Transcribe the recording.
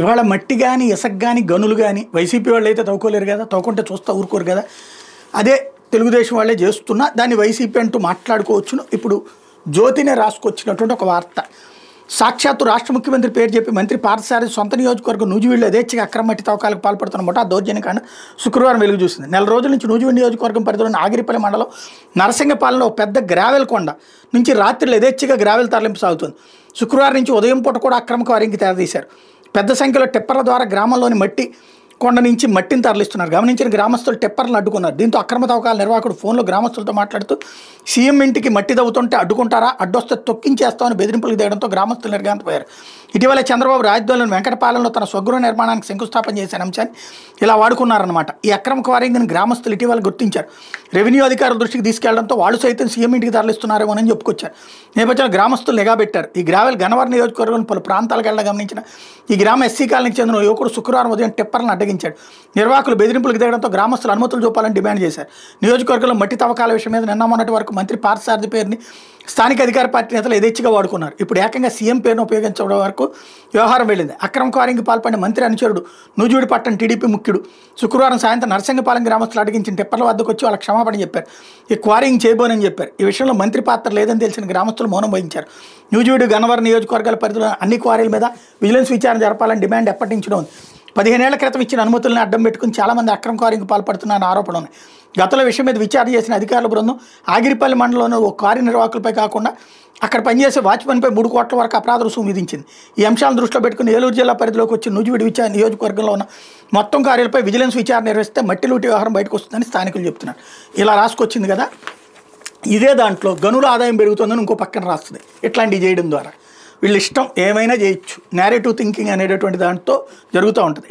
ఇవాళ మట్టి కానీ ఇసక కానీ గనులు కానీ వైసీపీ వాళ్ళు అయితే తవ్వుకోలేరు కదా, తవ్వుకుంటే చూస్తా ఊరుకోరు కదా. అదే తెలుగుదేశం వాళ్ళే చేస్తున్నా దాన్ని వైసీపీ అంటూ మాట్లాడుకోవచ్చును. ఇప్పుడు జ్యోతినే రాసుకొచ్చినటువంటి ఒక వార్త. సాక్షాత్తు రాష్ట్ర ముఖ్యమంత్రి పేరు చెప్పి మంత్రి పార్థసారథి సొంత నియోజకవర్గం నూజివీడులో యథేచ్ఛగా అక్రమ మట్టి తవ్వకాలకు పాల్పడుతున్న ముఠా దౌర్జన్యకాండ శుక్రవారం వెలుగు చూసింది. నెల రోజుల నుంచి నూజివీడు నియోజకవర్గం పరిధిలోని ఆగిరిపల్లి మండలం నరసింగపాలెంలో పెద్ద గ్రావెల్ కొండ నుంచి రాత్రిలో యథేచ్ఛగా గ్రావెల్ తరలింపు సాగుతుంది. శుక్రవారం నుంచి ఉదయం పూట కూడా అక్రమ క్వారీకి తెరదీశారు. పెద్ద సంఖ్యలో టిప్పర్ల ద్వారా గ్రామంలోని మట్టి కొండ నుంచి మట్టిని తరలిస్తున్నారు. గమనించిన గ్రామస్తులు టిప్పర్లను అడ్డుకున్నారు. దీంతో అక్రమ తవ్వకాల నిర్వాహకుడు ఫోన్లో గ్రామస్తులతో మాట్లాడుతూ సీఎం ఇంటికి మట్టి తవ్వుతుంటే అడ్డుకుంటారా, అడ్డొస్తే తొక్కించేస్తామని బెదిరింపులకు దిగడంతో గ్రామస్తులు నిర్గాంతపోయారు. ఇటీవల చంద్రబాబు రాజధానిలోని వెంకటపాలెంలో తన స్వగృహ నిర్మాణానికి శంకుస్థాపన చేసిన అంశాన్ని ఇలా వాడుకున్నారన్నమాట. ఈ అక్రమ క్వారింగ్ని గ్రామస్తులు ఇటీవల గుర్తించారు. రెవెన్యూ అధికారుల దృష్టికి తీసుకెళ్లడంతో వాళ్ళు సైతం సీఎం ఇంటికి తరలిస్తున్నారేమోనని చెప్పుకొచ్చారు. నేపథ్యంలో గ్రామస్తులు నిఘా పెట్టారు. ఈ గ్రావెల్ గన్నవరం నియోజకవర్గం పలు ప్రాంతాలకు వెళ్ళడం గమనించిన ఈ గ్రామ ఎస్సీ కాలనీకి చెందిన యువకుడు శుక్రవారం ఉదయం టిప్పర్లను అడ్డగించాడు. నిర్వాహకులు బెదిరింపులకు దిగడంతో గ్రామస్తులు అనుమతులు చూపాలని డిమాండ్ చేశారు. నియోజకవర్గంలో మట్టి తవ్వకాల విషయం మీద నిన్న మొన్నటి వరకు మంత్రి పార్థసారథి పేరుని స్థానిక అధికార పార్టీ నేతలు యథేచ్ఛగా వాడుకున్నారు. ఇప్పుడు ఏకంగా సీఎం పేరును ఉపయోగించడం వరకు వ్యవహారం వెళ్ళింది. అక్రమ క్వారింగ్కి పాల్పడిన మంత్రి అనుచరుడు నూజివీడు పట్టణ టీడీపీ ముఖ్యుడు శుక్రవారం సాయంత్రం నరసింగపాలెం గ్రామస్తులు అడిగించిన టిప్పర్ల వద్దకు వచ్చి వాళ్ళకి క్షమాపణ చెప్పారు. ఈ క్వారింగ్ చేయబోనని చెప్పారు. ఈ విషయంలో మంత్రి పాత్ర లేదని తెలిసిన గ్రామస్తులు మౌనం వహించారు. నూజివీడు గన్నవరం నియోజకవర్గాల పరిధిలో అన్ని క్వారీల మీద విజిలెన్స్ విచారణ జరపాలని డిమాండ్ ఎప్పటి నుంచో ఉంది. 15 ఏళ్ల క్రితం ఇచ్చిన అనుమతులను అడ్డం పెట్టుకుని చాలామంది అక్రమ క్వారీకి పాల్పడుతున్నారన్న ఆరోపణలు ఉన్నాయి. గతంలో విషయం మీద విచారణ చేసిన అధికారుల బృందం ఆగిరిపల్లి మండలంలోని ఒక క్వారీ నిర్వాహకులపై కాకుండా అక్కడ పనిచేసే వాచ్మెన్పై 3 కోట్ల వరకు అపరాధ రుసుము విధించింది. ఈ అంశాలను దృష్టిలో పెట్టుకుని ఏలూరు జిల్లా పరిధిలోకి వచ్చి నూజివీడు నియోజకవర్గంలో ఉన్న మొత్తం కార్యాలపై విజిలెన్స్ విచారణ నిర్వహిస్తే మట్టి లూటి వ్యవహారం బయటకు వస్తుందని స్థానికులు చెప్తున్నారు. ఇలా రాసుకొచ్చింది కదా, ఇదే దాంట్లో గనుల ఆదాయం పెరుగుతుందని ఇంకో పక్కన రాస్తుంది. ఇట్లాంటివి చేయడం ద్వారా వీళ్ళ ఇష్టం ఏమైనా చేయొచ్చు. నేరేటివ్ థింకింగ్ అనేటటువంటి దాంతో జరుగుతూ ఉంటుంది.